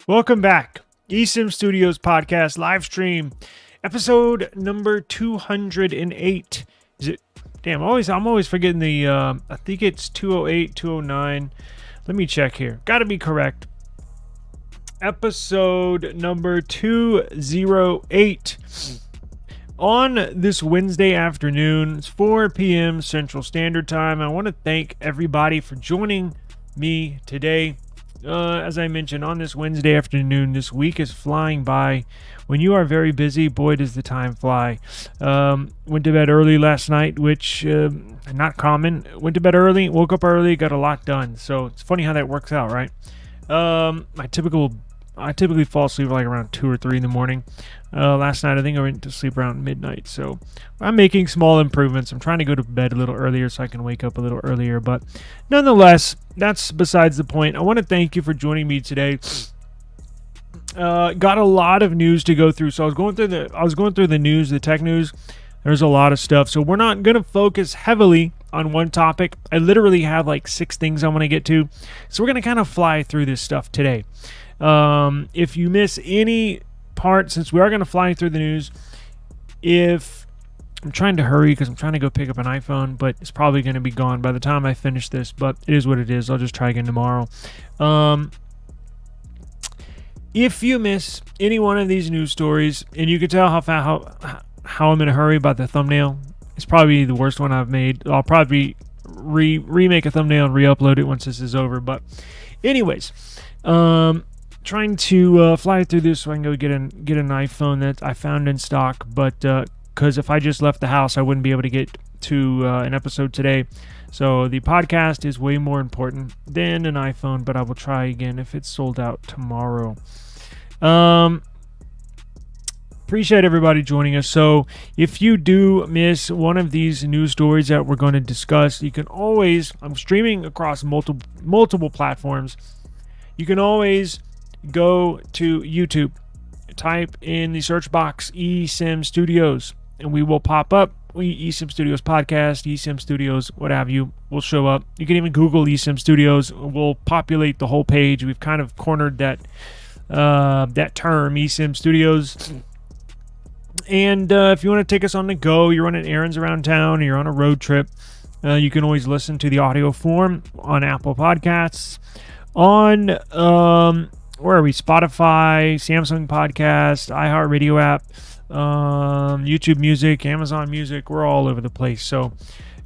Welcome back. eSIM Studios podcast live stream, episode number 208. Is it? Damn, I'm always forgetting the I think it's 208, 209. Let me check here. Got to be correct. Episode number 208. On this Wednesday afternoon, it's 4 p.m. Central Standard Time. I want to thank everybody for joining me today. As I mentioned, on this Wednesday afternoon, this week is flying by. When you are very busy, boy, does the time fly. Went to bed early last night, which not common. Went to bed early, woke up early, got a lot done. So it's funny how that works out, right? I typically fall asleep like around 2 or 3 in the morning. Last night, I think I went to sleep around midnight. So I'm making small improvements. I'm trying to go to bed a little earlier so I can wake up a little earlier. But nonetheless, that's besides the point. I want to thank you for joining me today. Got a lot of news to go through. So I was going through the news, the tech news. There's a lot of stuff. So we're not going to focus heavily on one topic. I literally have like 6 things I want to get to. So we're going to kind of fly through this stuff today. If you miss any part, since we are going to fly through the news, if I'm trying to hurry because I'm trying to go pick up an iPhone, but it's probably going to be gone by the time I finish this, but it is what it is. I'll just try again tomorrow. If you miss any one of these news stories, and you can tell how I'm in a hurry by the thumbnail, it's probably the worst one I've made. I'll probably remake a thumbnail and re-upload it once this is over. But anyways, trying to fly through this so I can go get an iPhone that I found in stock, but because if I just left the house, I wouldn't be able to get to an episode today. So the podcast is way more important than an iPhone, but I will try again if it's sold out tomorrow. Appreciate everybody joining us. So if you do miss one of these news stories that we're going to discuss, you can always, I'm streaming across multiple platforms. You can always go to YouTube, type in the search box eSIM Studios, and we will pop up. eSIM Studios podcast, eSIM Studios, what have you, will show up. You can even Google eSIM Studios. We'll populate the whole page. We've kind of cornered that term, eSIM Studios. And if you want to take us on the go, you're running errands around town, or you're on a road trip, you can always listen to the audio form on Apple Podcasts, on where are we? Spotify, Samsung Podcast, iHeartRadio app, YouTube Music, Amazon Music. We're all over the place. So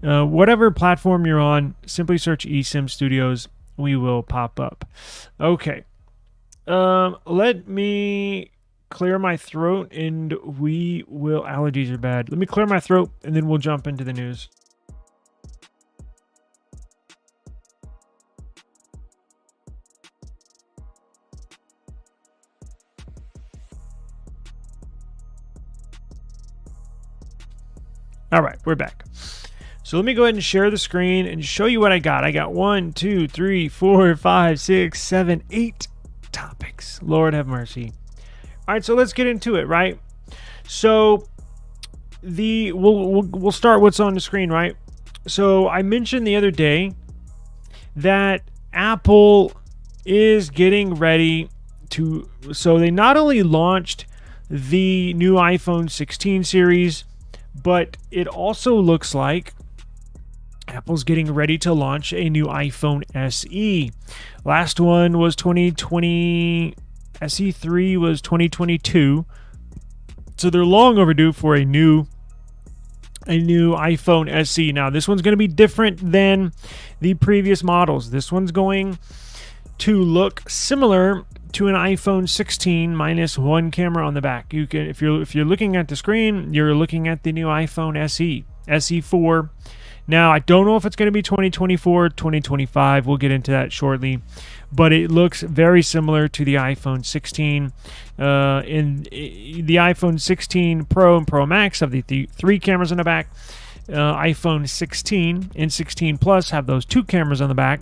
whatever platform you're on, simply search eSIM Studios. We will pop up. Okay. Let me clear my throat and we will... Allergies are bad. Let me clear my throat and then we'll jump into the news. All right, we're back. So let me go ahead and share the screen and show you what I got. I got 1, 2, 3, 4, 5, 6, 7, 8 topics. Lord have mercy. All right, so let's get into it, right? So we'll start what's on the screen, right? So I mentioned the other day that Apple is getting ready to... So they not only launched the new iPhone 16 series, but it also looks like Apple's getting ready to launch a new iPhone SE. Last one was 2020. SE3 was 2022. So they're long overdue for a new iPhone SE. Now, this one's going to be different than the previous models. This one's going to look similar to an iPhone 16 minus one camera on the back. You can, if you're looking at the screen, you're looking at the new iPhone SE, SE4. Now, I don't know if it's going to be 2024, 2025. We'll get into that shortly. But it looks very similar to the iPhone 16. In the iPhone 16 Pro and Pro Max have the 3 cameras on the back. iPhone 16 and 16 Plus have those 2 cameras on the back.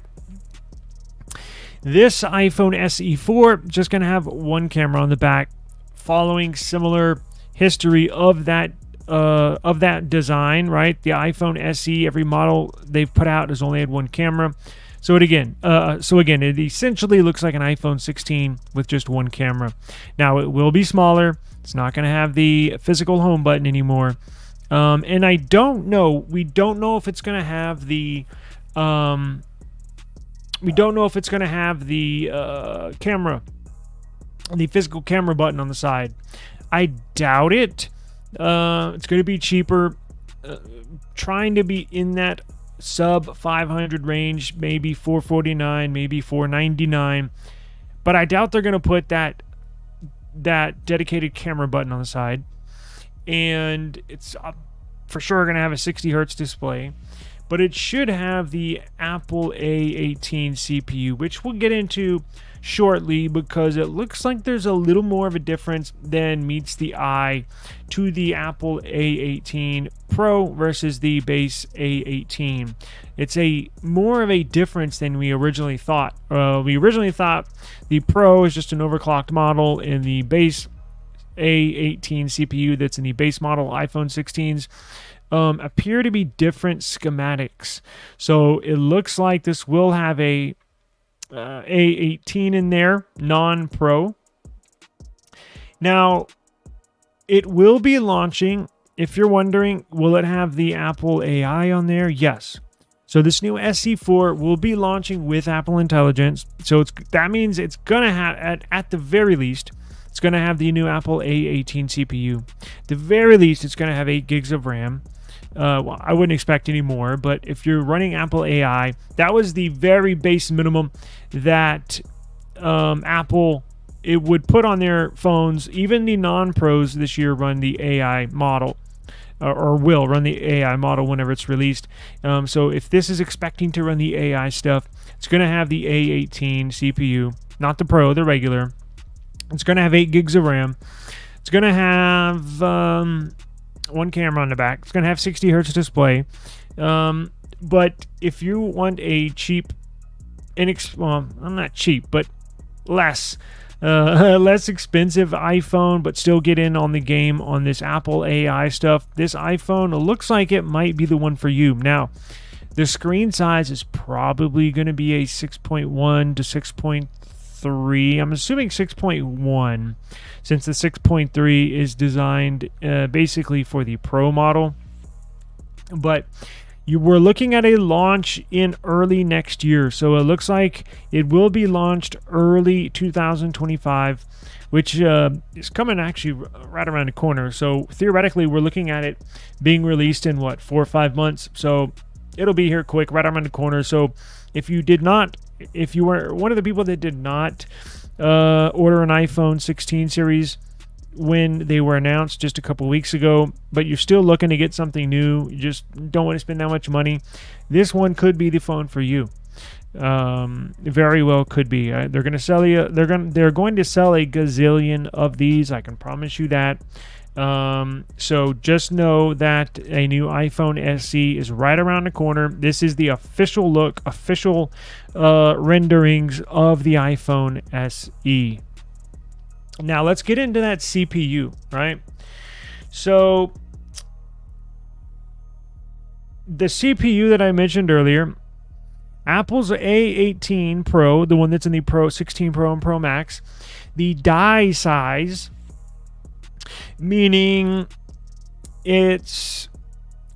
This iPhone SE4 just going to have 1 camera on the back, following similar history of that design, right? The iPhone SE, every model they've put out has only had 1 camera. again, it essentially looks like an iPhone 16 with just one camera. Now it will be smaller. It's not going to have the physical home button anymore. And we don't know if it's going to have the camera, the physical camera button on the side. I doubt it. It's going to be cheaper, trying to be in that sub 500 range, maybe 449, maybe 499. But I doubt they're going to put that dedicated camera button on the side. And it's for sure going to have a 60 hertz display. But it should have the Apple A18 CPU, which we'll get into shortly, because it looks like there's a little more of a difference than meets the eye to the Apple A18 Pro versus the base A18. It's more of a difference than we originally thought. We originally thought the Pro is just an overclocked model, and the base A18 CPU that's in the base model iPhone 16s appear to be different schematics. So it looks like this will have a A18 in there, non-Pro. Now, it will be launching. If you're wondering, will it have the Apple AI on there? Yes. So this new SE4 will be launching with Apple Intelligence. So that means it's going to have, at the very least, it's going to have the new Apple A18 CPU. At the very least, it's going to have 8 gigs of RAM. Well, I wouldn't expect any more, but if you're running Apple AI, that was the very base minimum that Apple would put on their phones. Even the non-pros this year run the AI model, or will run the AI model whenever it's released. So if this is expecting to run the AI stuff, it's going to have the A18 CPU, not the Pro, the regular. It's going to have 8 gigs of RAM. It's going to have one camera on the back. It's going to have 60 hertz display. But if you want a cheap, well, I'm not cheap, but less expensive iPhone, but still get in on the game on this Apple AI stuff, this iPhone looks like it might be the one for you. Now, the screen size is probably going to be a 6.1 to 6.3. I'm assuming 6.1, since the 6.3 is designed basically for the Pro model. But you were looking at a launch in early next year, so it looks like it will be launched early 2025, which is coming actually right around the corner. So theoretically, we're looking at it being released in 4 or 5 months. So it'll be here quick, right around the corner. So if you were one of the people that did not order an iPhone 16 series when they were announced just a couple weeks ago, but you're still looking to get something new, you just don't want to spend that much money, this one could be the phone for you. Very well could be. They're going to sell you. They're going to sell a gazillion of these. I can promise you that. So just know that a new iPhone SE is right around the corner. This is the official look, official renderings of the iPhone SE. Now let's get into that CPU, right? So the CPU that I mentioned earlier, Apple's A18 Pro, the one that's in the Pro 16 Pro and Pro Max, the die size, meaning its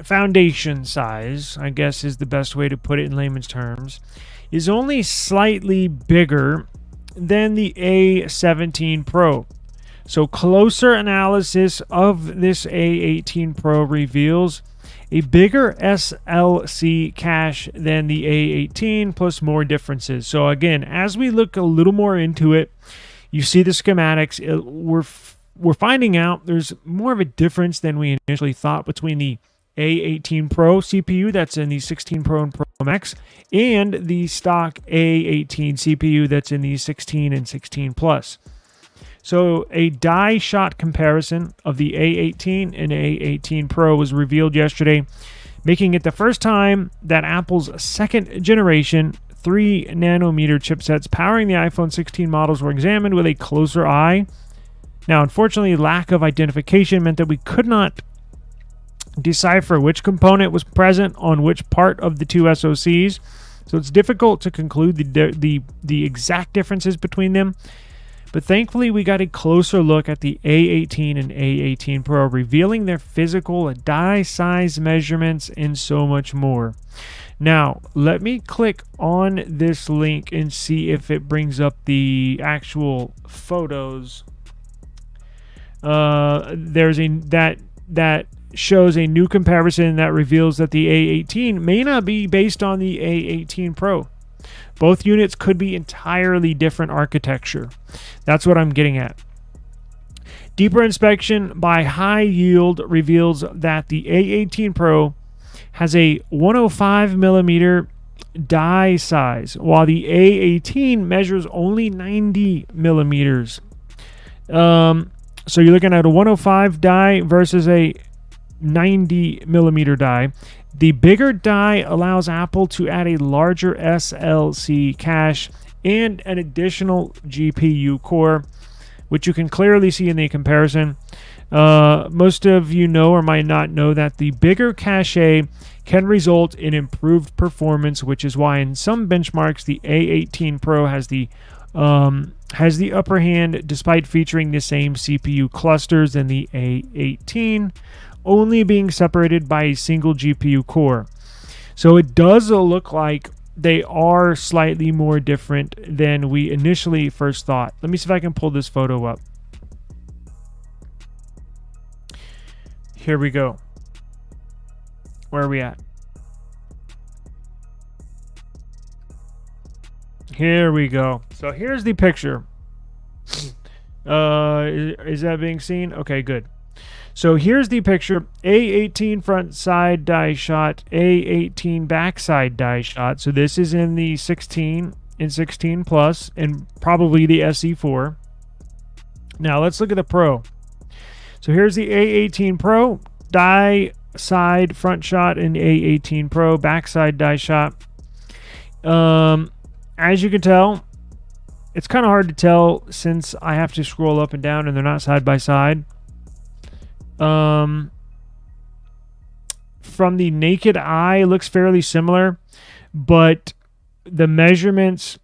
foundation size, I guess is the best way to put it in layman's terms, is only slightly bigger than the A17 Pro. So closer analysis of this A18 Pro reveals a bigger SLC cache than the A18, plus more differences. So again, as we look a little more into it, you see the schematics. We're finding out there's more of a difference than we initially thought between the A18 Pro CPU that's in the 16 Pro and Pro Max and the stock A18 CPU that's in the 16 and 16 Plus. So a die shot comparison of the A18 and A18 Pro was revealed yesterday, making it the first time that Apple's second generation 3 nanometer chipsets powering the iPhone 16 models were examined with a closer eye. Now, unfortunately, lack of identification meant that we could not decipher which component was present on which part of the two SoCs. So it's difficult to conclude the exact differences between them. But thankfully, we got a closer look at the A18 and A18 Pro, revealing their physical die size measurements and so much more. Now, let me click on this link and see if it brings up the actual photos. There's that shows a new comparison that reveals that the A18 may not be based on the A18 Pro. Both units could be entirely different architecture. That's what I'm getting at. Deeper inspection by High Yield reveals that the A18 Pro has a 105 millimeter die size, while the A18 measures only 90 millimeters. So you're looking at a 105 die versus a 90 millimeter die. The bigger die allows Apple to add a larger SLC cache and an additional GPU core, which you can clearly see in the comparison. Most of you know or might not know that the bigger cache can result in improved performance, which is why in some benchmarks the A18 Pro has the upper hand despite featuring the same CPU clusters than the A18, only being separated by a single GPU core. So it does look like they are slightly more different than we initially first thought. Let me see if I can pull this photo up. Here we go. Where are we at? Here we go. So here's the picture. Is that being seen? Okay, good. So here's the picture. A18 front side die shot, A18 back side die shot. So this is in the 16 and 16 Plus and probably the SE4. Now let's look at the Pro. So here's the A18 Pro die side front shot and A18 Pro back side die shot. As you can tell, it's kind of hard to tell since I have to scroll up and down and they're not side by side. From the naked eye, it looks fairly similar, but the measurements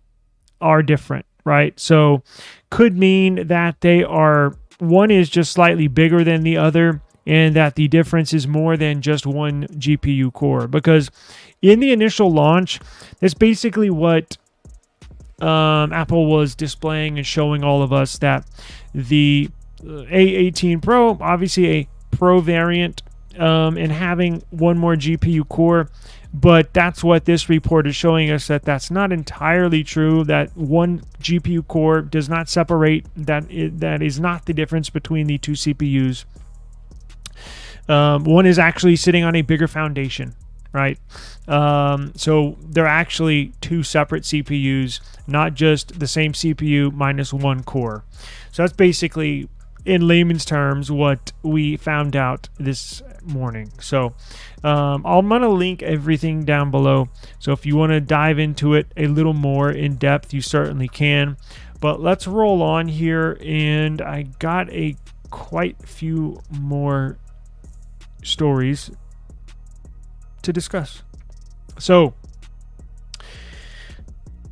are different, right? So could mean that they are, one is just slightly bigger than the other, and that the difference is more than just one GPU core. Because in the initial launch, that's basically what Apple was displaying and showing all of us, that the A18 Pro, obviously a Pro variant, and having one more GPU core, but that's what this report is showing us, that that's not entirely true, that one GPU core does not separate, that is not the difference between the two CPUs. One is actually sitting on a bigger foundation, right? So they're actually two separate CPUs, not just the same CPU minus one core. So that's basically, in layman's terms, what we found out this morning. So I'm going to link everything down below. So if you want to dive into it a little more in depth, you certainly can. But let's roll on here, and I got a quite few more stories to discuss. So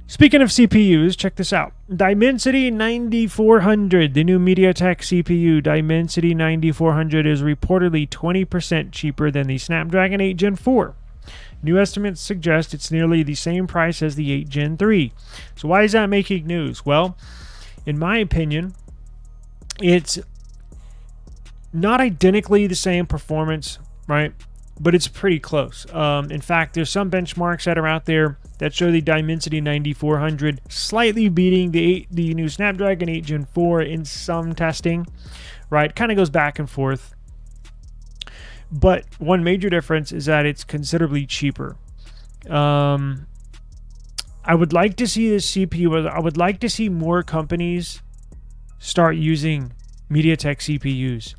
speaking of CPUs, check this out. Dimensity 9400, the new MediaTek CPU, Dimensity 9400 is reportedly 20% cheaper than the Snapdragon 8 Gen 4. New estimates suggest it's nearly the same price as the 8 Gen 3. So why is that making news? Well, in my opinion, it's not identically the same performance, right? But it's pretty close. In fact, there's some benchmarks that are out there that show the Dimensity 9400 slightly beating the new Snapdragon 8 Gen 4 in some testing, right? Kind of goes back and forth. But one major difference is that it's considerably cheaper. I would like to see this CPU. I would like to see more companies start using MediaTek CPUs.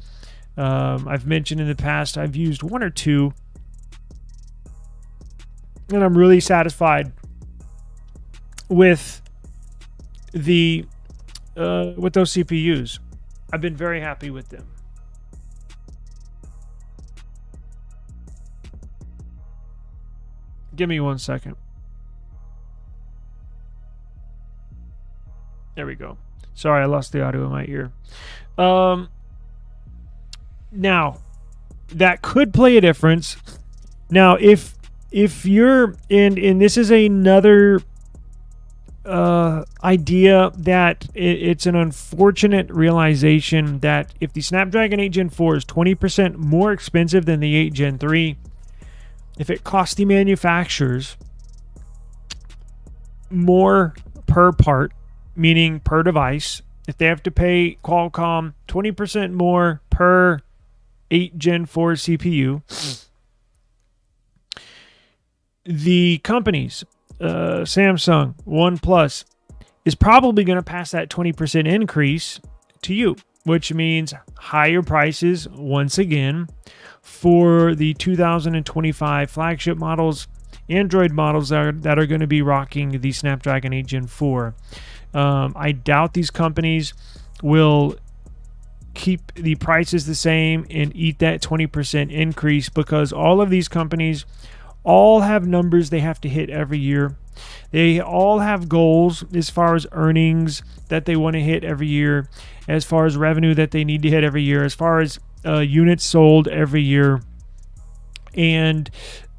I've mentioned in the past I've used one or two, and I'm really satisfied with those CPUs. I've been very happy with them. Give me 1 second. There we go. Sorry, I lost the audio in my ear. Now, that could play a difference. Now, if you're in this is another idea that it's an unfortunate realization that if the Snapdragon 8 Gen 4 is 20% more expensive than the 8 Gen 3, if it costs the manufacturers more per part, meaning per device, if they have to pay Qualcomm 20% more per 8 Gen 4 CPU, the companies, Samsung, OnePlus, is probably going to pass that 20% increase to you, which means higher prices once again for the 2025 flagship models, Android models that are going to be rocking the Snapdragon 8 Gen 4. I doubt these companies will keep the prices the same and eat that 20% increase, because all of these companies all have numbers they have to hit every year. They all have goals as far as earnings that they want to hit every year, as far as revenue that they need to hit every year, as far as units sold every year. And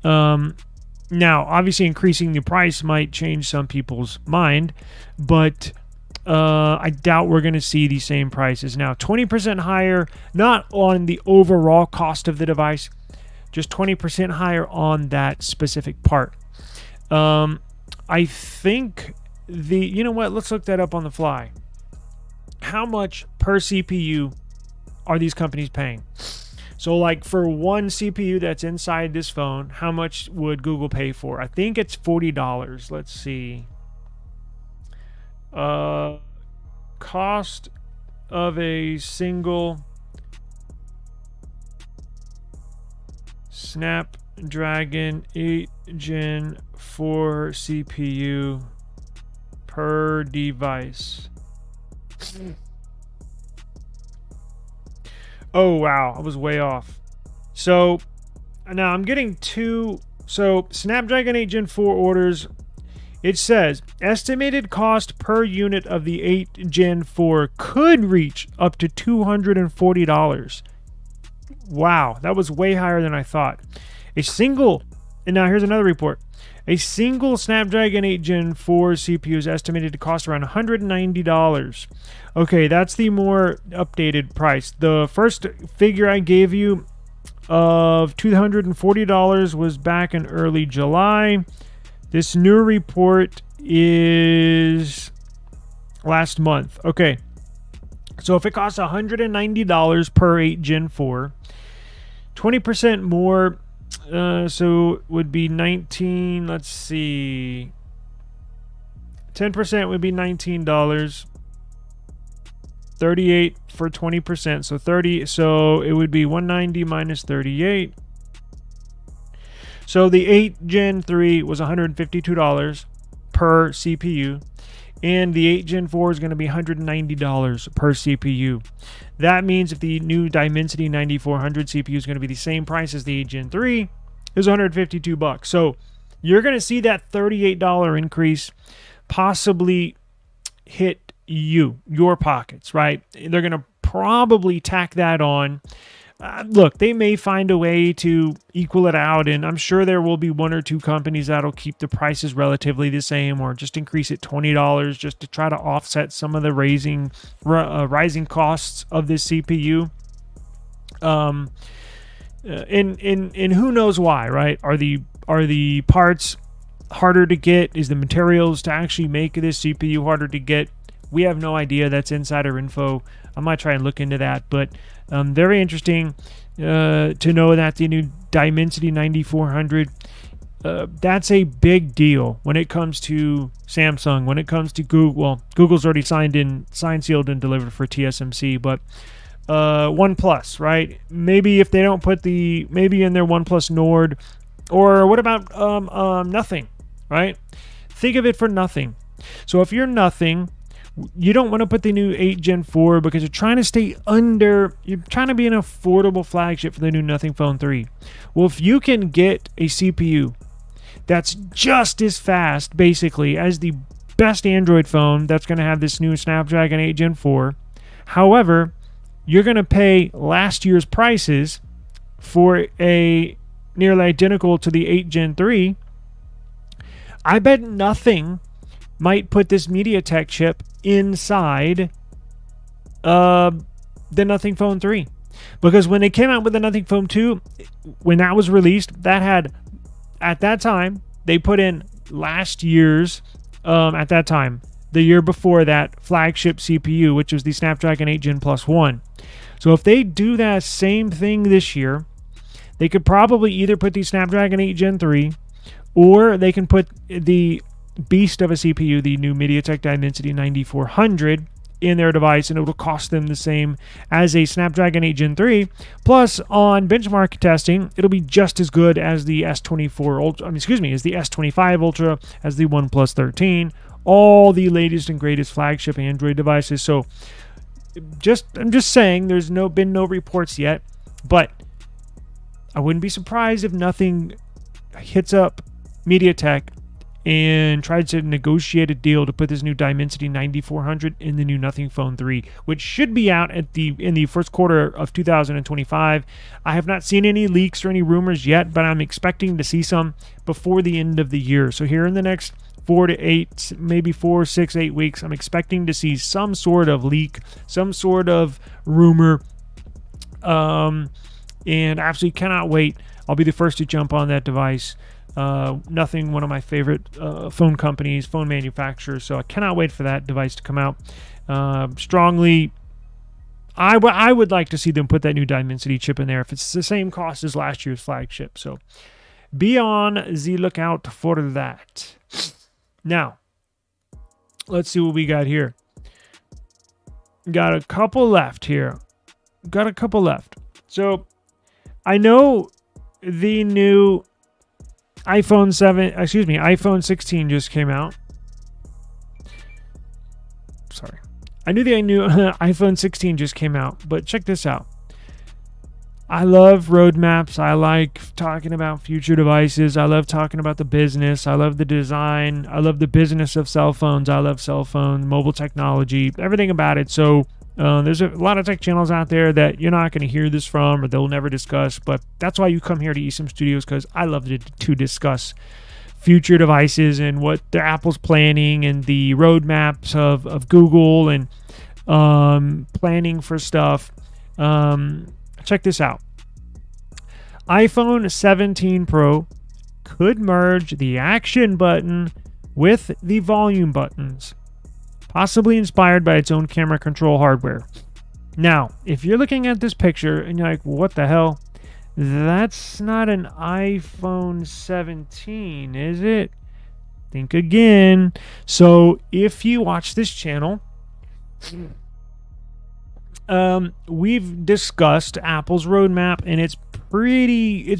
now, obviously, increasing the price might change some people's mind, but I doubt we're going to see the same prices. Now, 20% higher, not on the overall cost of the device, just 20% higher on that specific part. I think you know what? Let's look that up on the fly. How much per CPU are these companies paying? So, like, for one CPU that's inside this phone, how much would Google pay for? I think it's $40. Let's see. Cost of a single Snapdragon 8 Gen 4 CPU per device. Oh, wow. I was way off. So, now I'm getting two. So, Snapdragon 8 Gen 4 orders. It says, estimated cost per unit of the 8 Gen 4 could reach up to $240. Wow, that was way higher than I thought. And now here's another report. A single Snapdragon 8 Gen 4 CPU is estimated to cost around $190. Okay, that's the more updated price. The first figure I gave you of $240 was back in early July. This new report is last month. Okay, so if it costs $190 per 8 Gen 4, 20% more, so it would be 19, let's see, 10% would be $19, 38 for 20%, so 30, so it would be 190 minus 38. So the 8 Gen 3 was $152 per CPU, and the 8 Gen 4 is going to be $190 per CPU. That means if the new Dimensity 9400 CPU is going to be the same price as the 8 Gen 3, is $152. So you're going to see that $38 increase possibly hit your pockets, right? They're going to probably tack that on. Look, they may find a way to equal it out, and I'm sure there will be one or two companies that'll keep the prices relatively the same, or just increase it $20 just to try to offset some of the rising costs of this CPU. And who knows why, right? Are the parts harder to get? Is the materials to actually make this CPU harder to get? We have no idea. That's insider info. I might try and look into that, but very interesting to know that the new Dimensity 9400, that's a big deal when it comes to Samsung, when it comes to Google. Well, Google's already signed, sealed, and delivered for TSMC, but OnePlus, right? Maybe if they don't put maybe in their OnePlus Nord, or what about nothing, right? Think of it for nothing. So if you're nothing, you don't want to put the new 8 Gen 4 because you're trying to you're trying to be an affordable flagship for the new Nothing Phone 3. Well, if you can get a CPU that's just as fast, basically, as the best Android phone that's going to have this new Snapdragon 8 Gen 4. However, you're going to pay last year's prices for a nearly identical to the 8 Gen 3. I bet nothing might put this MediaTek chip inside the Nothing Phone 3. Because when they came out with the Nothing Phone 2, when that was released, that had, at that time, they put in last year's, at that time, the year before that, flagship CPU, which was the Snapdragon 8 Gen Plus 1. So if they do that same thing this year, they could probably either put the Snapdragon 8 Gen 3, or they can put the beast of a CPU, the new MediaTek Dimensity 9400, in their device, and it will cost them the same as a Snapdragon 8 Gen 3. Plus, on benchmark testing, it'll be just as good as the S24 Ultra, as the S25 Ultra, as the OnePlus 13, all the latest and greatest flagship Android devices. So, I'm just saying, there's been no reports yet, but I wouldn't be surprised if nothing hits up MediaTek and tried to negotiate a deal to put this new Dimensity 9400 in the new Nothing Phone 3, which should be out in the first quarter of 2025. I have not seen any leaks or any rumors yet, but I'm expecting to see some before the end of the year. So here in the next 4 to 8, maybe 4, 6, 8 weeks, I'm expecting to see some sort of leak, some sort of rumor, and absolutely cannot wait. I'll be the first to jump on that device. Nothing, one of my favorite phone companies, phone manufacturers, so I cannot wait for that device to come out. Strongly, I would like to see them put that new Dimensity chip in there if it's the same cost as last year's flagship. So be on the lookout for that. Now, let's see what we got here. Got a couple left here. So I know the new iPhone 16 just came out. Sorry. I knew the new iPhone 16 just came out, but check this out. I love roadmaps. I like talking about future devices. I love talking about the business. I love the design. I love the business of cell phones. I love cell phones, mobile technology, everything about it. So there's a lot of tech channels out there that you're not going to hear this from, or they'll never discuss, but that's why you come here to eSIM Studios, because I love to discuss future devices and what the Apple's planning and the roadmaps of Google and planning for stuff. Check this out. iPhone 17 Pro could merge the action button with the volume buttons, possibly inspired by its own camera control hardware. Now, if you're looking at this picture and you're like, what the hell? That's not an iPhone 17, is it? Think again. So, if you watch this channel, we've discussed Apple's roadmap, and it's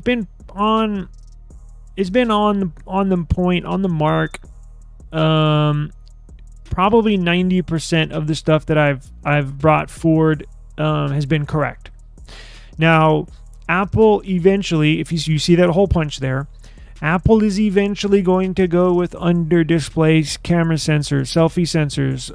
been on the point, on the mark. Probably 90% of the stuff that I've brought forward has been correct. Now, Apple eventually, if you see that hole punch there, Apple is eventually going to go with under-display camera sensors, selfie sensors,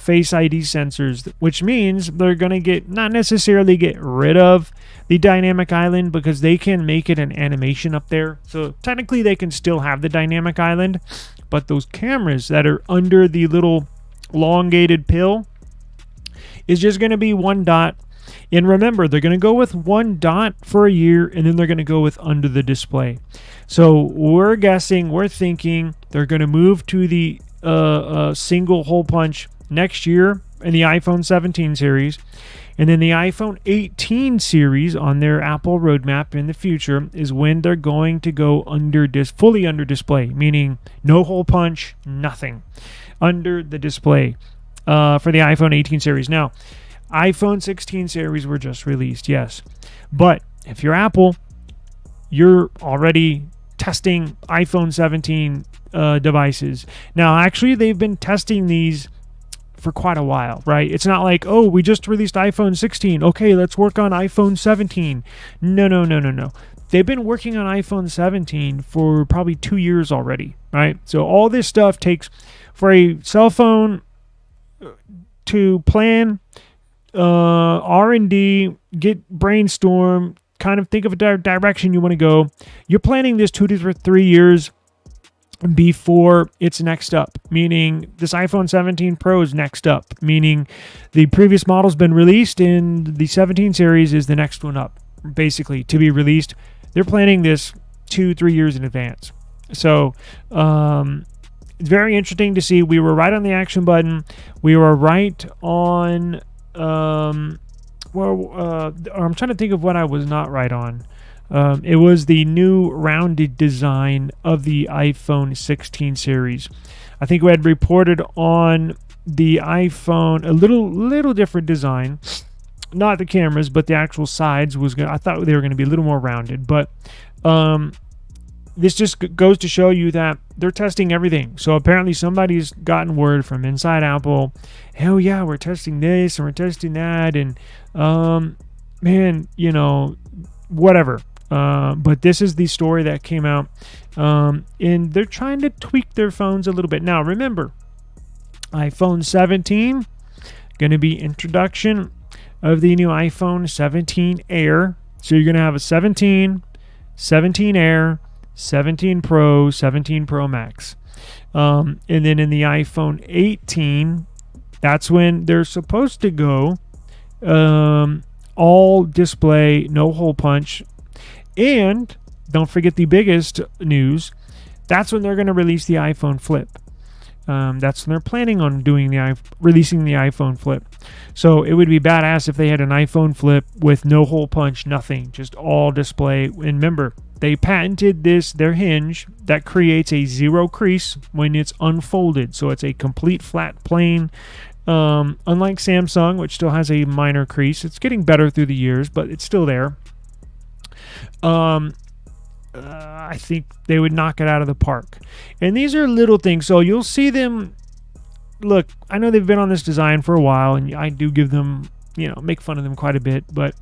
Face ID sensors, which means they're going to not necessarily get rid of the dynamic island, because they can make it an animation up there. So technically they can still have the dynamic island, but those cameras that are under the little elongated pill is just going to be one dot. And remember, they're going to go with one dot for a year, and then they're going to go with under the display. So we're thinking they're going to move to the single hole punch next year in the iPhone 17 series. And then the iPhone 18 series on their Apple roadmap in the future is when they're going to go fully under display, meaning no hole punch, nothing. Under the display for the iPhone 18 series. Now, iPhone 16 series were just released, yes. But if you're Apple, you're already testing iPhone 17 devices. Now, actually, they've been testing these for quite a while, right? It's not like, oh, we just released iPhone 16. Okay, let's work on iPhone 17. No. they've been working on iPhone 17 for probably 2 years already, right? So all this stuff takes for a cell phone to plan, R&D, brainstorm, kind of think of a direction you want to go. You're planning this 2 to 3 years before it's next up, meaning this iPhone 17 Pro is next up, meaning the previous model's been released and the 17 series is the next one up, basically, to be released. They're planning this 2-3 years in advance. So it's very interesting to see. We were right on the action button. We were right on I'm trying to think of what I was not right on. It was the new rounded design of the iPhone 16 series. I think we had reported on the iPhone a little different design. Not the cameras, but the actual sides was good. I thought they were going to be a little more rounded, but this just goes to show you that they're testing everything. So apparently somebody's gotten word from inside Apple, hell yeah, we're testing this and we're testing that, and man, you know, whatever. But this is the story that came out, and they're trying to tweak their phones a little bit. Now, remember, iPhone 17, going to be introduction of the new iPhone 17 Air. So you're going to have a 17, 17 Air, 17 Pro, 17 Pro Max. And then in the iPhone 18, that's when they're supposed to go all display, no hole punch. And don't forget the biggest news. That's when they're going to release the iPhone Flip. That's when they're planning on releasing the iPhone Flip. So it would be badass if they had an iPhone Flip with no hole punch, nothing, just all display. And remember, they patented their hinge that creates a zero crease when it's unfolded. So it's a complete flat plane. Unlike Samsung, which still has a minor crease. It's getting better through the years, but it's still there. I think they would knock it out of the park. And these are little things. So you'll see them. Look, I know they've been on this design for a while, and I do give them, make fun of them quite a bit. But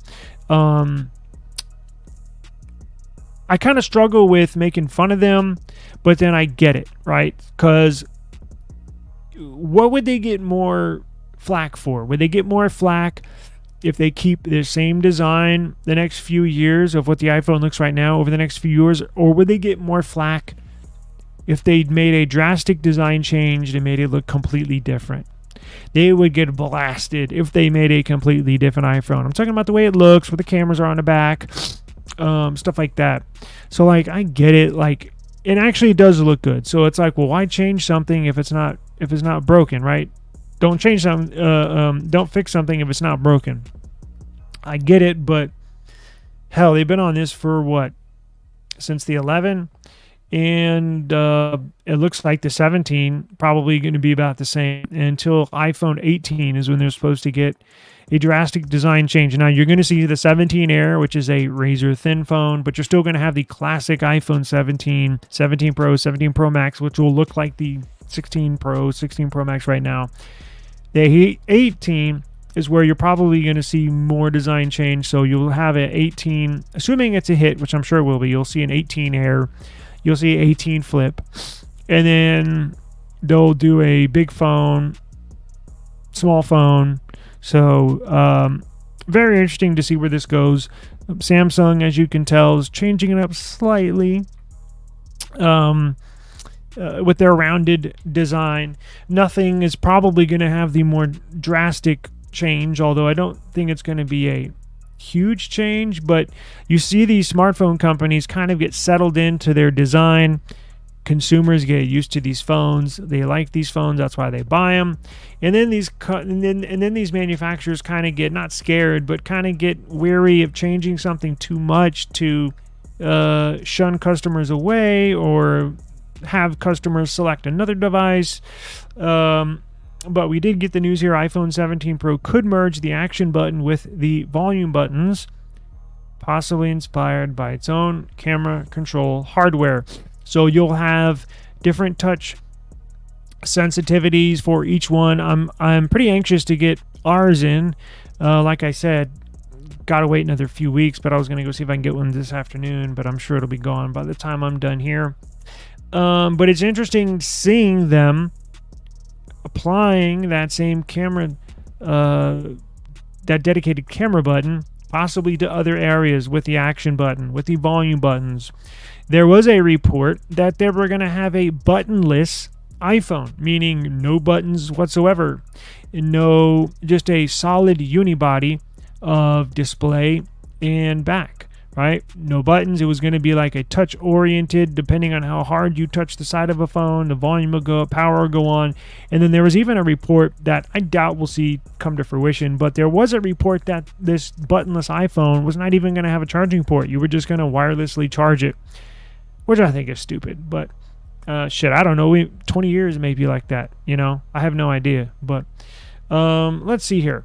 I kind of struggle with making fun of them, but then I get it, right? Because what would they get more flack for? Would they get more flack if they keep the same design the next few years of what the iPhone looks right now over the next few years? Or would they get more flack if they made a drastic design change and made it look completely different? They would get blasted if they made a completely different iPhone. I'm talking about the way it looks, where the cameras are on the back, stuff like that. So, I get it. It actually does look good. So it's well, why change something if it's not broken, right? Don't change something. Don't fix something if it's not broken. I get it, but hell, they've been on this for what? Since the 11, and it looks like the 17 probably going to be about the same until iPhone 18 is when they're supposed to get a drastic design change. Now you're going to see the 17 Air, which is a razor thin phone, but you're still going to have the classic iPhone 17, 17 Pro, 17 Pro Max, which will look like the 16 Pro, 16 Pro Max right now. The 18 is where you're probably going to see more design change. So you'll have an 18, assuming it's a hit, which I'm sure it will be. You'll see an 18 Air, you'll see an 18 Flip, and then they'll do a big phone, small phone. So very interesting to see where this goes. Samsung, as you can tell, is changing it up slightly. With their rounded design. Nothing is probably going to have the more drastic change, although I don't think it's going to be a huge change. But you see these smartphone companies kind of get settled into their design. Consumers get used to these phones. They like these phones. That's why they buy them. And then these manufacturers kind of get not scared, but kind of get weary of changing something too much to shun customers away or have customers select another device. But we did get the news here. iPhone 17 Pro could merge the action button with the volume buttons, possibly inspired by its own camera control hardware. So you'll have different touch sensitivities for each one. I'm pretty anxious to get ours in. Like I said, gotta wait another few weeks, but I was gonna go see if I can get one this afternoon, but I'm sure it'll be gone by the time I'm done here. But it's interesting seeing them applying that same camera, that dedicated camera button, possibly to other areas with the action button, with the volume buttons. There was a report that they were going to have a buttonless iPhone, meaning no buttons whatsoever, no, just a solid unibody of display and back, right? No buttons. It was going to be like a touch oriented, depending on how hard you touch the side of a phone, the volume will go up, power will go on. And then there was even a report that I doubt we'll see come to fruition, but there was a report that this buttonless iPhone was not even going to have a charging port. You were just going to wirelessly charge it, which I think is stupid, but shit, I don't know. 20 years may be like that, you know? I have no idea, but let's see here.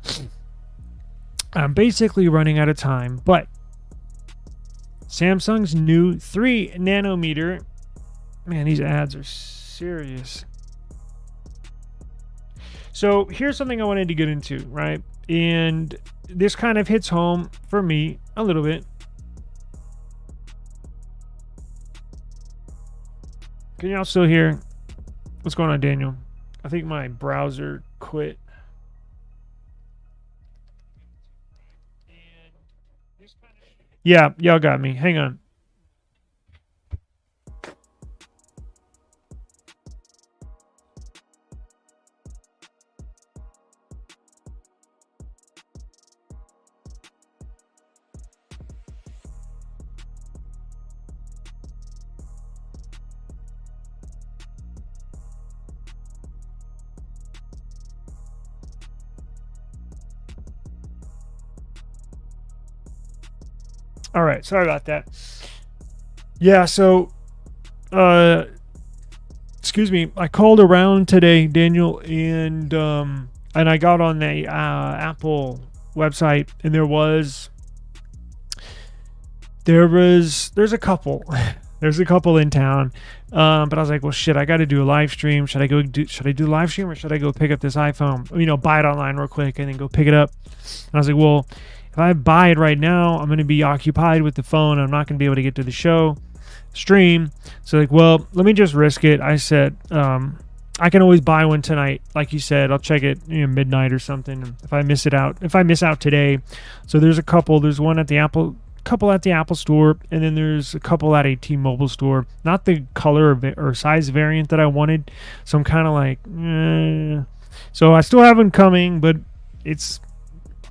I'm basically running out of time, but Samsung's new 3 nanometer, man, these ads are serious. So here's something I wanted to get into, right? And this kind of hits home for me a little bit. Can y'all still hear? What's going on, Daniel? I think my browser quit. Yeah, y'all got me. Hang on. All right, sorry about that. Yeah, so excuse me, I called around today, Daniel, and I got on the Apple website, and there's a couple there's a couple in town, but I was like, well, shit, I got to do a live stream. Should I do a live stream, or should I go pick up this iPhone, you know, buy it online real quick and then go pick it up? And I was like, well, if I buy it right now, I'm going to be occupied with the phone. I'm not going to be able to get to the stream. So like, well, let me just risk it. I said, I can always buy one tonight. Like you said, I'll check it, you know, midnight or something. If I miss out today. So there's a couple. There's one at the couple at the Apple store, and then there's a couple at a T-Mobile store. Not the color or size variant that I wanted. So I'm kind of like, So I still have them coming, but it's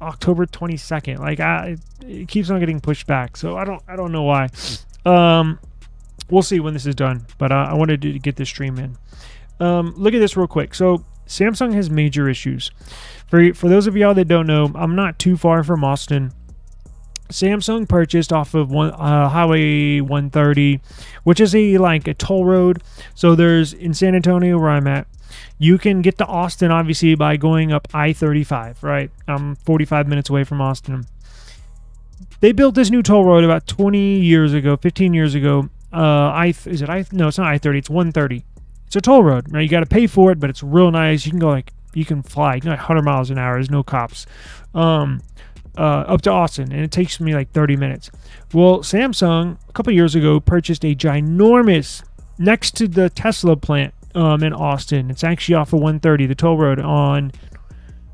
October 22nd. Like it keeps on getting pushed back, so I don't know why. We'll see when this is done, but I wanted to get this stream in. Look at this real quick. So Samsung has major issues. For those of y'all that don't know, I'm not too far from Austin. Samsung purchased off of Highway 130, which is a toll road. So there's in San Antonio where I'm at. You can get to Austin, obviously, by going up I-35, right? I'm 45 minutes away from Austin. They built this new toll road about 15 years ago. No, it's not I-30, it's 130. It's a toll road. Now, you got to pay for it, but it's real nice. You can go, you can fly 100 miles an hour. There's no cops. Up to Austin, and it takes me 30 minutes. Well, Samsung, a couple years ago, purchased a ginormous, next to the Tesla plant, in Austin. It's actually off of 130, the toll road on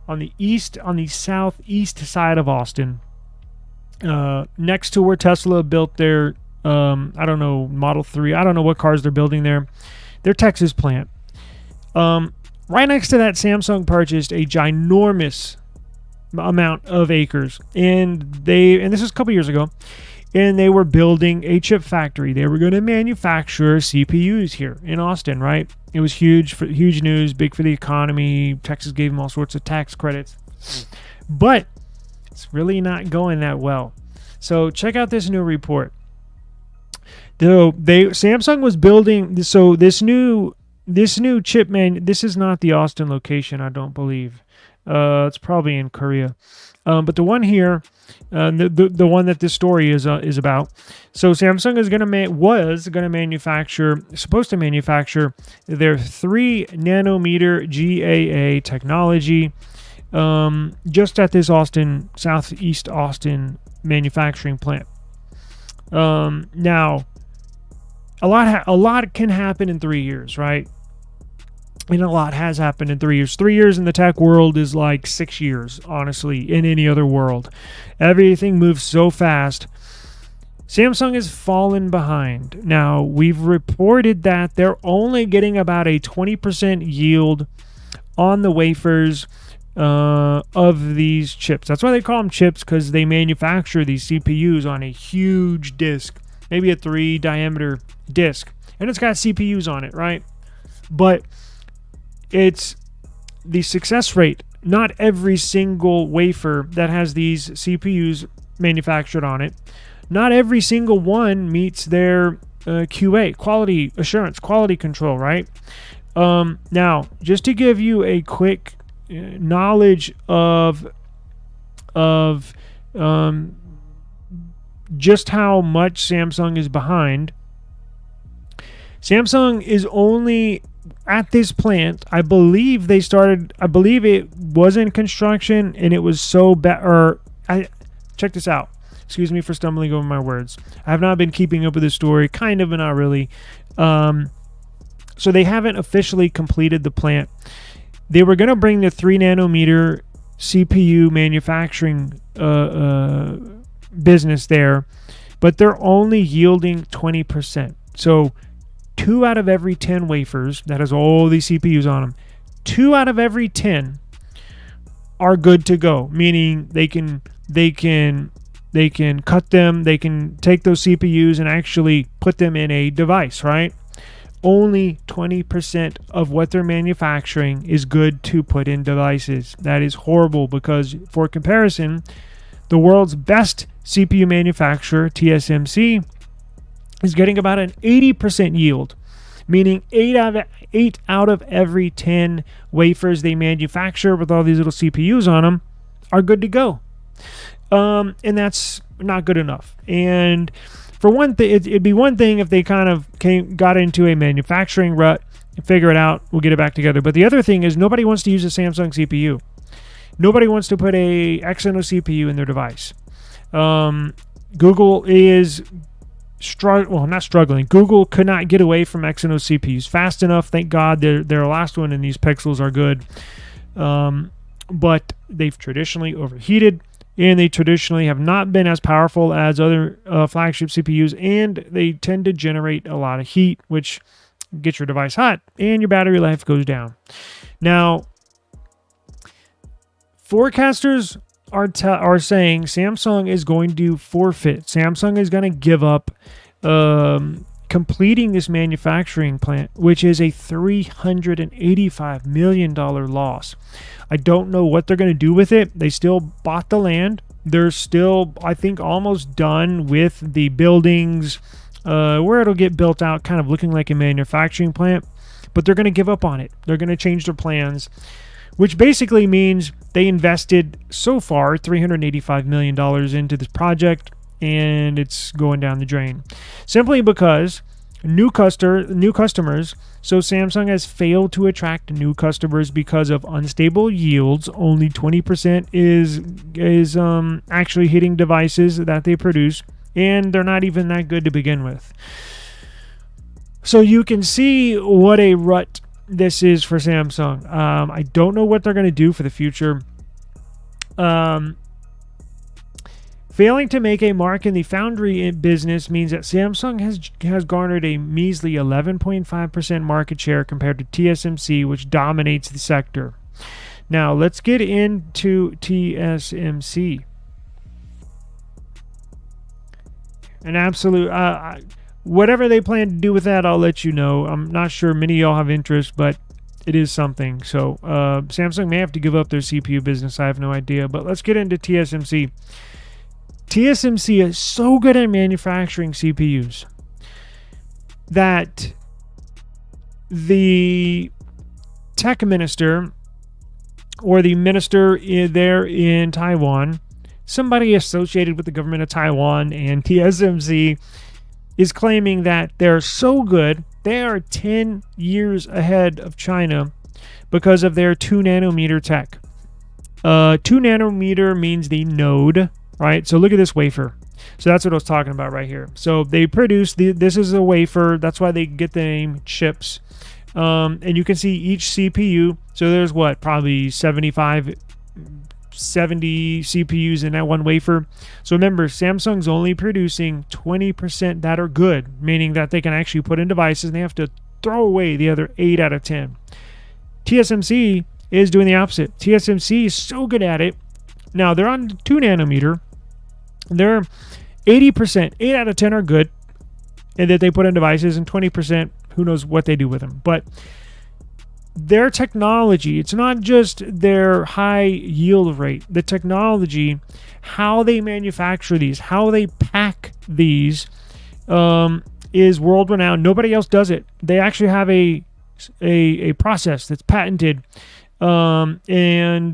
the southeast side of Austin, next to where Tesla built their I don't know, Model 3. I don't know what cars they're building there. Their Texas plant. Right next to that, Samsung purchased a ginormous amount of acres, and this is a couple years ago, and they were building a chip factory. They were going to manufacture CPUs here in Austin, right? It was huge news, big for the economy. Texas gave them all sorts of tax credits, but it's really not going that well. So check out this new report. Samsung was building this new chip, man. This is not the Austin location, I don't believe. It's probably in Korea. But the one here, the one that this story is about. So Samsung was supposed to manufacture their 3 nanometer GAA technology. just at this Southeast Austin manufacturing plant. Now, a lot can happen in 3 years, right? And a lot has happened in 3 years. 3 years in the tech world is like 6 years, honestly, in any other world. Everything moves so fast. Samsung has fallen behind. Now, we've reported that they're only getting about a 20% yield on the wafers of these chips. That's why they call them chips, because they manufacture these CPUs on a huge disk, maybe a 3 diameter disk, and it's got CPUs on it, right? But it's the success rate. Not every single wafer that has these CPUs manufactured on it, not every single one meets their QA, quality assurance, quality control, right? Now, just to give you a quick knowledge of just how much Samsung is behind. Samsung is only at this plant. I believe it was in construction, and it was so bad. Check this out. Excuse me for stumbling over my words. I have not been keeping up with this story, kind of, but not really. So they haven't officially completed the plant. They were going to bring the 3 nanometer CPU manufacturing business there, but they're only yielding 20%. So 2 out of every 10 wafers that has all these CPUs on them, 2 out of every 10 are good to go, meaning they can cut them, they can take those CPUs and actually put them in a device, right? Only 20% of what they're manufacturing is good to put in devices. That is horrible, because for comparison, the world's best CPU manufacturer, TSMC, is getting about an 80% yield, meaning 8 out of every 10 wafers they manufacture with all these little CPUs on them are good to go. And that's not good enough. And for one thing, it'd be one thing if they kind of got into a manufacturing rut and figure it out, we'll get it back together. But the other thing is, nobody wants to use a Samsung CPU. Nobody wants to put a Exynos CPU in their device. Google is not struggling. Google could not get away from Exynos CPUs fast enough. Thank God their last one and these Pixels are good. But they've traditionally overheated, and they traditionally have not been as powerful as other flagship CPUs, and they tend to generate a lot of heat, which gets your device hot, and your battery life goes down. Now, forecasters are saying Samsung is going to forfeit. Samsung is going to give up completing this manufacturing plant, which is a $385 million loss. I don't know what they're going to do with it. They still bought the land. They're still, I think, almost done with the buildings where it'll get built out, kind of looking like a manufacturing plant. But they're going to give up on it. They're going to change their plans, which basically means they invested so far $385 million into this project, and it's going down the drain. Simply because new customers. So Samsung has failed to attract new customers because of unstable yields. Only 20% is actually hitting devices that they produce, and they're not even that good to begin with. So you can see what a rut this is for Samsung. I don't know what they're going to do for the future. Failing to make a mark in the foundry business means that Samsung has garnered a measly 11.5% market share compared to TSMC, which dominates the sector. Now, let's get into TSMC. An absolute... whatever they plan to do with that, I'll let you know. I'm not sure many of y'all have interest, but it is something. So Samsung may have to give up their CPU business. I have no idea. But let's get into TSMC. TSMC is so good at manufacturing CPUs that the tech minister, or the minister there in Taiwan, somebody associated with the government of Taiwan and TSMC, is claiming that they're so good, they are 10 years ahead of China because of their 2 nanometer tech. 2 nanometer means the node, right? So look at this wafer. So that's what I was talking about right here. So they produce this is a wafer. That's why they get the name chips. And you can see each CPU. So there's what, probably 70 CPUs in that one wafer. So remember, Samsung's only producing 20% that are good, meaning that they can actually put in devices and they have to throw away the other 8 out of 10. TSMC is doing the opposite. TSMC is so good at it. Now they're on 2 nanometer. They're 80%, 8 out of 10 are good, and that they put in devices, and 20%, who knows what they do with them. But their technology, it's not just their high yield rate. The technology, how they manufacture these, how they pack these, is world renowned. Nobody else does it. They actually have a process that's patented, and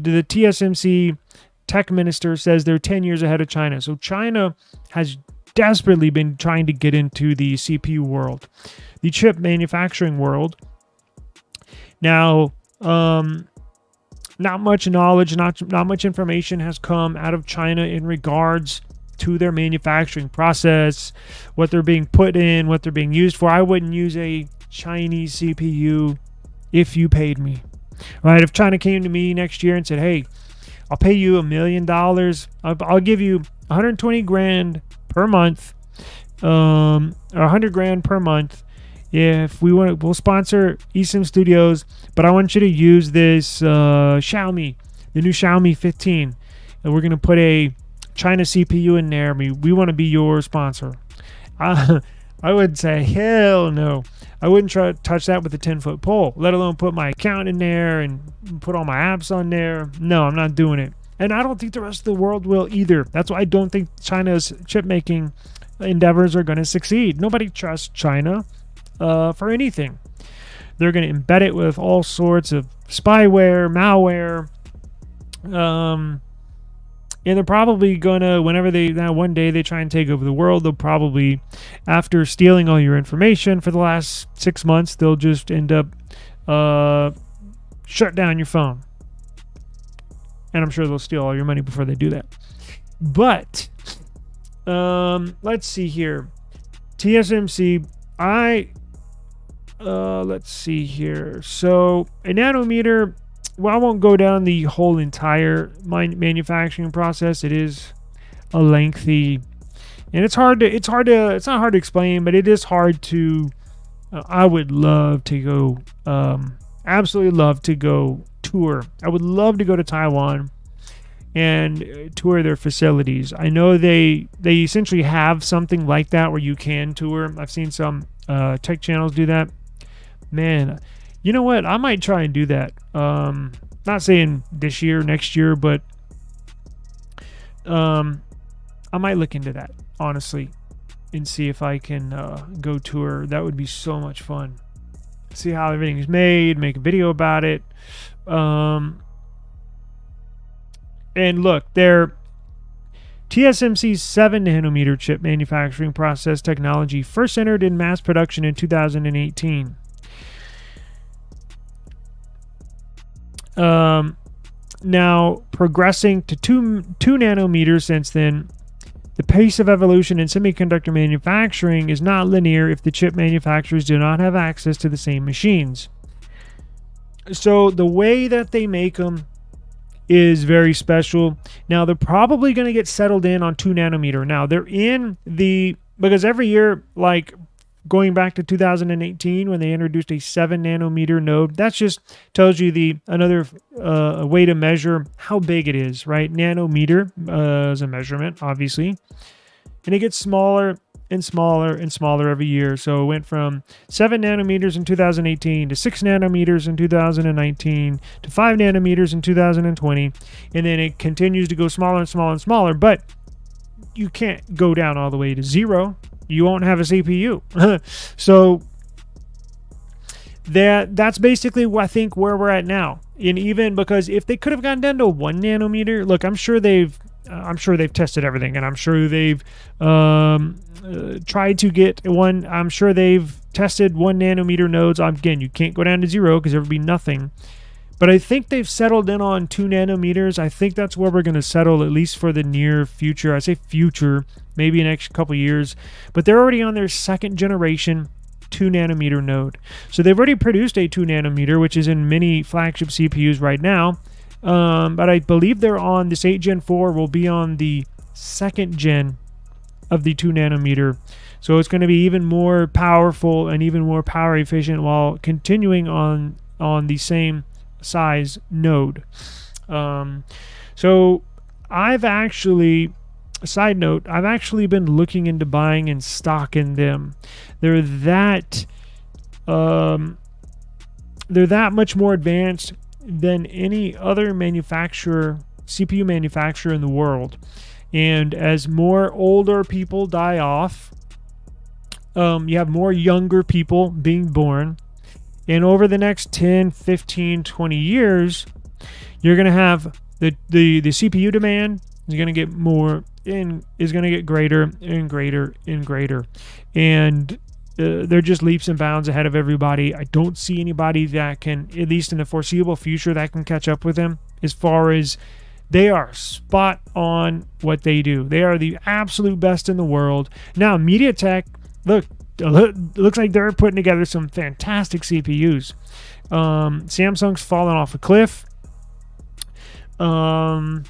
the TSMC tech minister says they're 10 years ahead of China. So China has desperately been trying to get into the CPU world, the chip manufacturing world. Now, not much knowledge, not much information has come out of China in regards to their manufacturing process, what they're being put in, what they're being used for. I wouldn't use a Chinese CPU if you paid me, right? If China came to me next year and said, hey, I'll pay you $1 million. I'll give you 120 grand per month, or 100 grand per month. If we'll sponsor eSIM Studios, but I want you to use this Xiaomi, the new Xiaomi 15, and we're gonna put a China CPU in there. We want to be your sponsor. I would say hell no. I wouldn't try to touch that with a 10-foot pole, let alone put my account in there and put all my apps on there. No, I'm not doing it. And I don't think the rest of the world will either. That's why I don't think China's chip-making endeavors are going to succeed. Nobody trusts China for anything. They're going to embed it with all sorts of spyware, malware, and they're probably gonna, one day they try and take over the world, they'll probably, after stealing all your information for the last 6 months, they'll just end up shut down your phone. And I'm sure they'll steal all your money before they do that. But let's see here. TSMC, let's see here. So a nanometer. Well, I won't go down the whole entire manufacturing process. It is a lengthy, and it's not hard to explain, but it is hard to, I would love to go, absolutely love to go tour. I would love to go to Taiwan and tour their facilities. I know they essentially have something like that where you can tour. I've seen some tech channels do that. Man, you know what? I might try and do that. Not saying this year, next year, but I might look into that, honestly, and see if I can go tour. That would be so much fun. See how everything's made, make a video about it. And look, their TSMC's 7 nanometer chip manufacturing process technology first entered in mass production in 2018. Now progressing to 2 nanometers since then, the pace of evolution in semiconductor manufacturing is not linear if the chip manufacturers do not have access to the same machines. So the way that they make them is very special. Now they're probably going to get settled in on 2 nanometer. Now they're because every year, like going back to 2018 when they introduced a 7 nanometer node, that just tells you another way to measure how big it is, right? Nanometer is a measurement, obviously, and it gets smaller and smaller and smaller every year. So it went from 7 nanometers in 2018 to 6 nanometers in 2019 to 5 nanometers in 2020, and then it continues to go smaller and smaller and smaller. But you can't go down all the way to 0. You won't have a CPU. So that's basically, I think, where we're at now. And even because if they could have gone down to 1 nanometer, look, I'm sure they've tested everything, and I'm sure they've tried to get one. I'm sure they've tested 1 nanometer nodes. Again, you can't go down to 0 because there would be nothing. But I think they've settled in on 2 nanometers. I think that's where we're going to settle, at least for the near future. I say future, maybe next couple years. But they're already on their second generation 2 nanometer node. So they've already produced a 2 nanometer, which is in many flagship CPUs right now. But I believe they're on this 8 Gen 4 will be on the second gen of the 2 nanometer. So it's going to be even more powerful and even more power efficient while continuing on the same size node. So I've actually, side note, I've actually been looking into buying and stocking them. They're that much more advanced than any other manufacturer, CPU manufacturer in the world. And as more older people die off, you have more younger people being born. And over the next 10, 15, 20 years, you're going to have the CPU demand is going to get more and is going to get greater and greater and greater. And they're just leaps and bounds ahead of everybody. I don't see anybody that can, at least in the foreseeable future, that can catch up with them as far as they are spot on what they do. They are the absolute best in the world. Now, MediaTek, look, it looks like they're putting together some fantastic CPUs. Samsung's fallen off a cliff. Who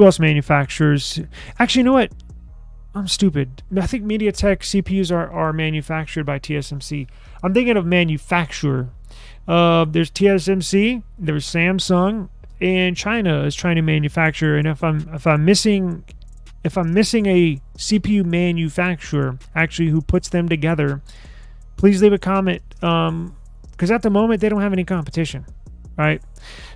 else manufactures? Actually, you know what? I'm stupid. I think MediaTek CPUs are manufactured by TSMC. I'm thinking of manufacturer. There's TSMC, there's Samsung, and China is trying to manufacture. And if I'm missing a CPU manufacturer actually who puts them together, please leave a comment. Because at the moment they don't have any competition, right?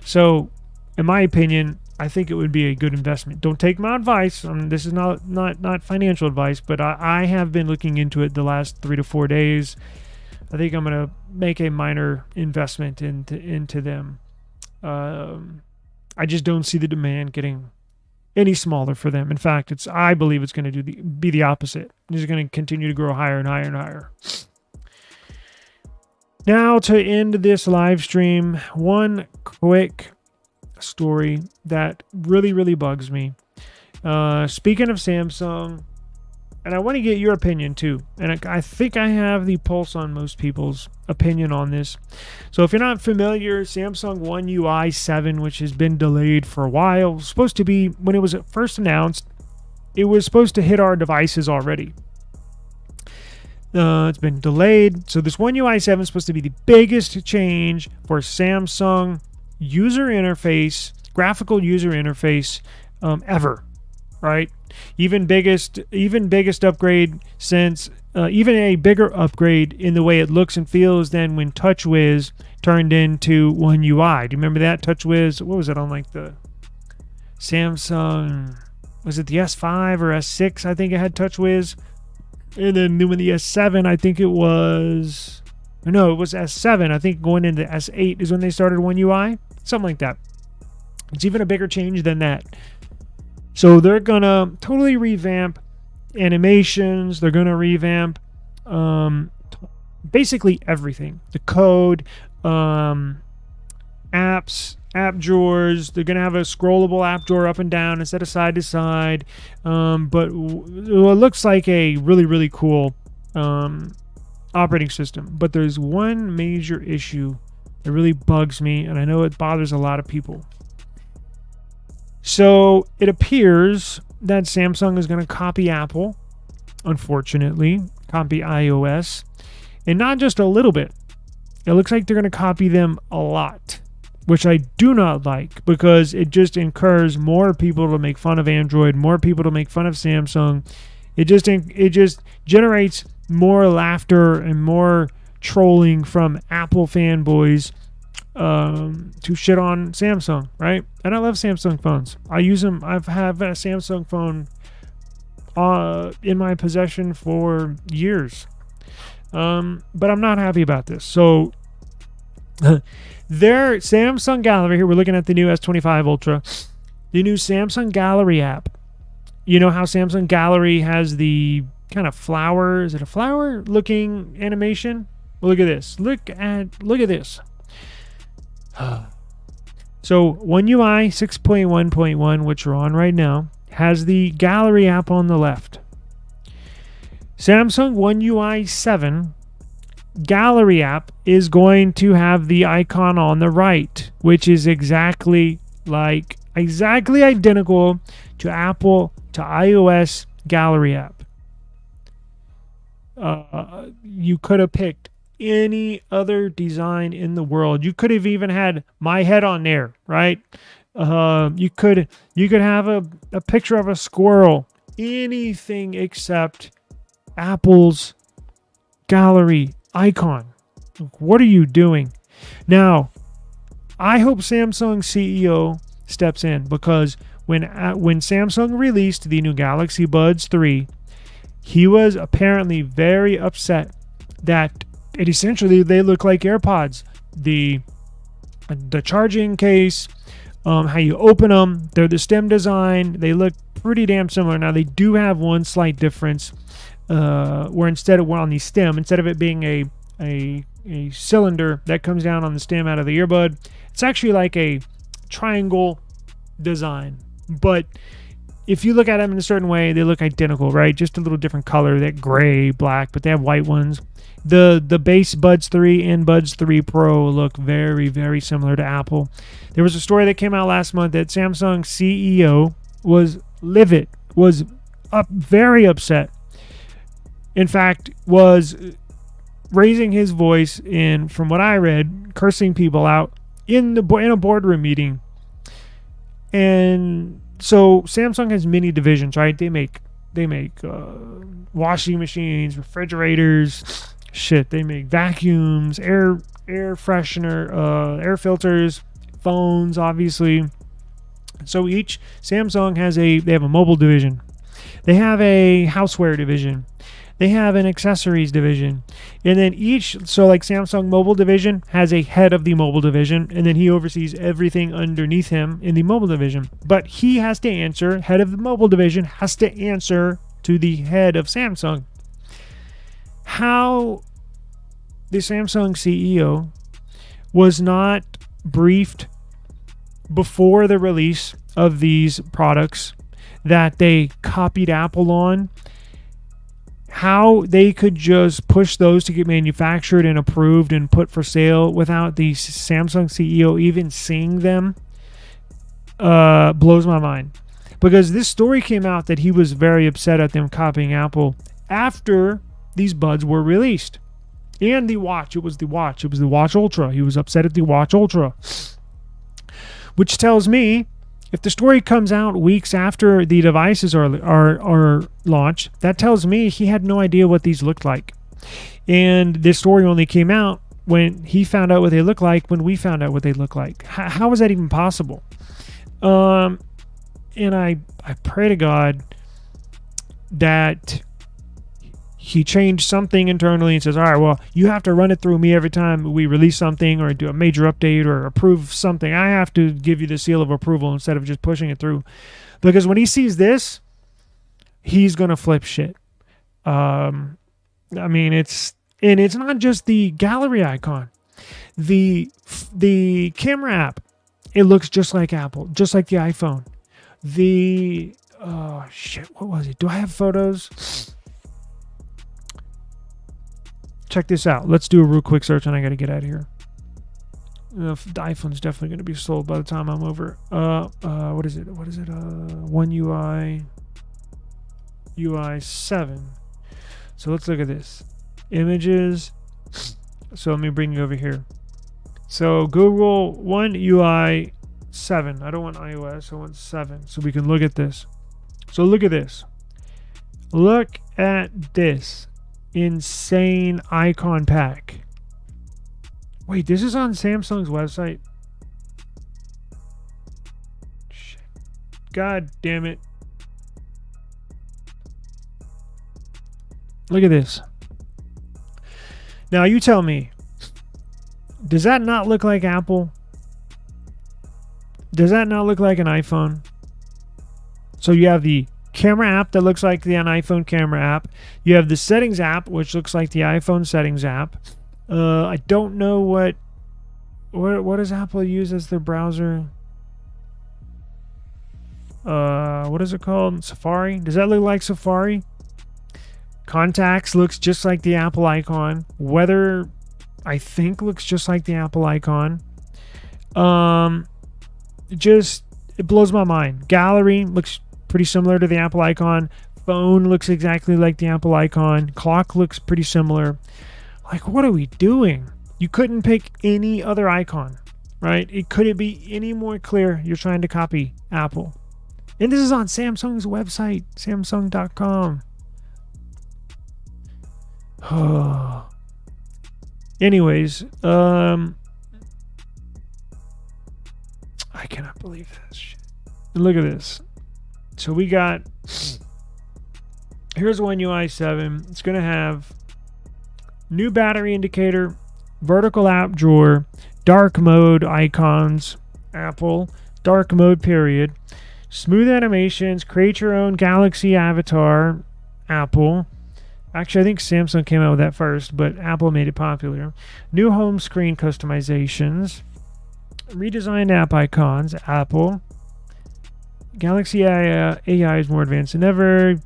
So, in my opinion, I think it would be a good investment. Don't take my advice. This is not financial advice, but I have been looking into it the last 3 to 4 days. I think I'm going to make a minor investment into them. I just don't see the demand getting any smaller for them. In fact, I believe it's going to be the opposite. It's going to continue to grow higher and higher and higher. Now, to end this live stream, one quick story that really bugs me. Speaking of Samsung, and I want to get your opinion too, and I think I have the pulse on most people's opinion on this. So if you're not familiar, Samsung One UI 7, which has been delayed for a while, was supposed to be, when it was first announced, it was supposed to hit our devices already. It's been delayed. So this One UI 7 is supposed to be the biggest change for Samsung user interface, graphical user interface ever, right? Even biggest upgrade since even a bigger upgrade in the way it looks and feels than when TouchWiz turned into One UI. Do you remember that? TouchWiz, what was it on, like the Samsung, was it the S5 or S6? I think it had TouchWiz. And then when the S7, I think it was, no, it was S7. I think going into S8 is when they started One UI. Something like that. It's even a bigger change than that. So they're going to totally revamp animations. They're going to revamp basically everything. The code, apps, app drawers. They're going to have a scrollable app drawer up and down instead of side to side. But it looks like a really cool operating system. But there's one major issue that really bugs me, and I know it bothers a lot of people. So it appears that Samsung is going to copy Apple, unfortunately, copy iOS, and not just a little bit. It looks like they're going to copy them a lot, which I do not like, because it just incurs more people to make fun of Android, more people to make fun of Samsung. It just generates more laughter and more trolling from Apple fanboys to shit on Samsung, right? And I love Samsung phones. I use them. I have a Samsung phone in my possession for years. But I'm not happy about this. So their Samsung Gallery, here we're looking at the new S23 Ultra, the new Samsung Gallery app. You know how Samsung Gallery has the kind of flower, is it a flower looking animation? Well, look at this. Look at this. So One UI 6.1.1, which we're on right now, has the gallery app on the left. Samsung One UI 7 gallery app is going to have the icon on the right, which is exactly identical to Apple to iOS gallery app. You could have picked any other design in the world. You could have even had my head on there, right? You could have a picture of a squirrel. Anything except Apple's gallery icon. What are you doing? Now, I hope Samsung CEO steps in, because when Samsung released the new Galaxy Buds 3, he was apparently very upset that essentially they look like AirPods. The charging case, how you open them, they're the stem design. They look pretty damn similar. Now they do have one slight difference, where instead of it being a cylinder that comes down on the stem out of the earbud, it's actually like a triangle design. But if you look at them in a certain way, they look identical, right? Just a little different color, that gray, black, but they have white ones. The base Buds 3 and Buds 3 Pro look very, very similar to Apple. There was a story that came out last month that Samsung CEO was livid, was very upset. In fact, was raising his voice and, from what I read, cursing people out in a boardroom meeting. And so Samsung has many divisions, right? They make washing machines, refrigerators, they make vacuums, air freshener, air filters, phones, obviously. So each Samsung they have a mobile division. They have a houseware division. They have an accessories division. And then like Samsung mobile division has a head of the mobile division, and then he oversees everything underneath him in the mobile division. But he has to answer, head of the mobile division has to answer to the head of Samsung. How the Samsung CEO was not briefed before the release of these products that they copied Apple on, how they could just push those to get manufactured and approved and put for sale without the Samsung CEO even seeing them, blows my mind. Because this story came out that he was very upset at them copying Apple after these buds were released. And the watch, it was the Watch Ultra. He was upset at the Watch Ultra. Which tells me, if the story comes out weeks after the devices are launched, that tells me he had no idea what these looked like. And this story only came out when he found out what they look like, when we found out what they look like. How is that even possible? And I pray to God that he changed something internally and says, all right, well, you have to run it through me every time we release something or do a major update or approve something. I have to give you the seal of approval instead of just pushing it through. Because when he sees this, he's going to flip shit. I mean, it's not just the gallery icon. The camera app, it looks just like Apple, just like the iPhone. What was it? Do I have photos? Check this out. Let's do a real quick search and I got to get out of here. The iPhone's definitely going to be sold by the time I'm over. What is it? One UI 7. So let's look at this. Images. So let me bring you over here. So Google One UI 7. I don't want iOS. I want 7. So we can look at this. So look at this. Look at this insane icon pack. Wait, this is on Samsung's website? Shit. God damn it. Look at this. Now you tell me, does that not look like Apple? Does that not look like an iPhone? So you have the camera app that looks like the iPhone camera app. You have the settings app, which looks like the iPhone settings app. I don't know what what does Apple use as their browser? What is it called? Safari? Does that look like Safari? Contacts looks just like the Apple icon. Weather, I think, looks just like the Apple icon. It blows my mind. Gallery looks pretty similar to the Apple icon. Phone looks exactly like the Apple icon. Clock looks pretty similar. Like, what are we doing? You couldn't pick any other icon, right? It couldn't be any more clear you're trying to copy Apple. And this is on Samsung's website, samsung.com. Anyways, I cannot believe this shit. Look at this. So we got, here's One UI 7. It's going to have new battery indicator, vertical app drawer, dark mode icons, Apple, dark mode period, smooth animations, create your own Galaxy avatar, Apple. Actually, I think Samsung came out with that first, but Apple made it popular. New home screen customizations, redesigned app icons, Apple. Galaxy AI is more advanced than ever.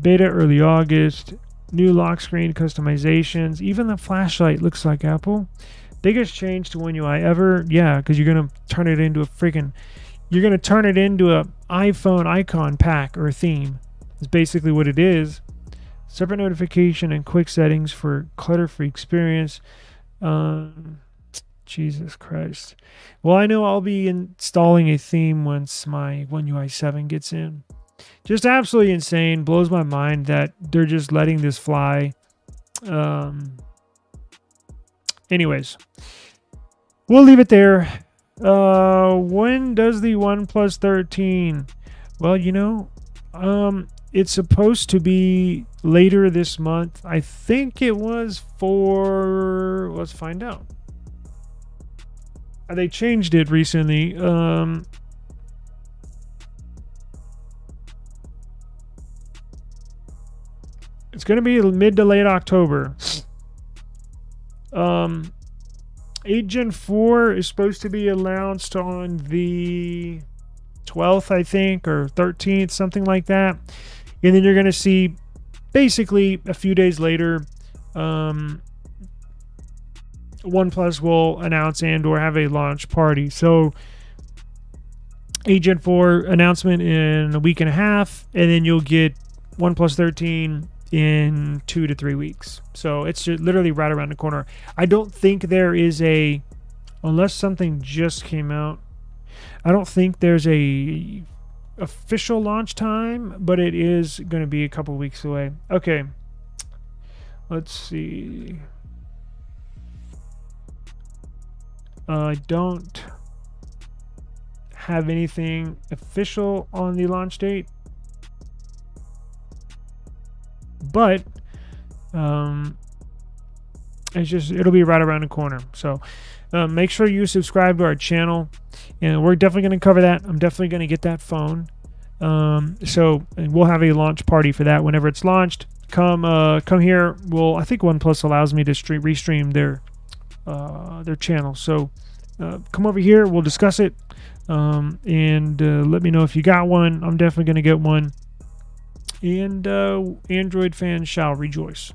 Beta early August. New lock screen customizations. Even the flashlight looks like Apple. Biggest change to One UI ever. Yeah, because you're going to turn it into a you're going to turn it into a iPhone icon pack or theme. That's basically what it is. Separate notification and quick settings for clutter-free experience. Jesus Christ. Well, I know I'll be installing a theme once my One UI 7 gets in. Just absolutely insane. Blows my mind that they're just letting this fly. Anyways, we'll leave it there. When does the OnePlus 13? Well, you know, it's supposed to be later this month. I think it was for... Let's find out. They changed it recently. It's going to be mid to late October. 8 Gen 4 is supposed to be announced on the 12th, I think, or 13th, something like that. And then you're going to see, basically, a few days later, OnePlus will announce and or have a launch party. So 8 Gen 4 announcement in a week and a half, and then you'll get OnePlus 13 in 2 to 3 weeks. So it's just literally right around the corner. I don't think there is a, unless something just came out, I don't think there's a official launch time, but it is going to be a couple weeks away. Okay, let's see. I don't have anything official on the launch date, but it'll be right around the corner. So make sure you subscribe to our channel, and we're definitely going to cover that. I'm definitely going to get that phone. So and we'll have a launch party for that whenever it's launched. Come here. Well, I think OnePlus allows me to restream their channel. So come over here. We'll discuss it, and let me know if you got one. I'm definitely going to get one. And Android fans shall rejoice.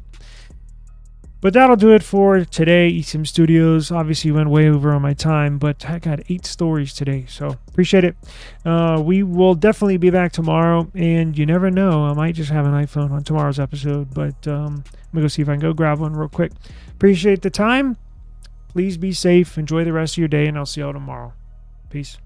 But that'll do it for today. eSIM Studios obviously went way over on my time, but I got 8 stories today, so appreciate it. We will definitely be back tomorrow, and you never know, I might just have an iPhone on tomorrow's episode, but I'm gonna go see if I can go grab one real quick. Appreciate the time. Please be safe. Enjoy the rest of your day, and I'll see y'all tomorrow. Peace.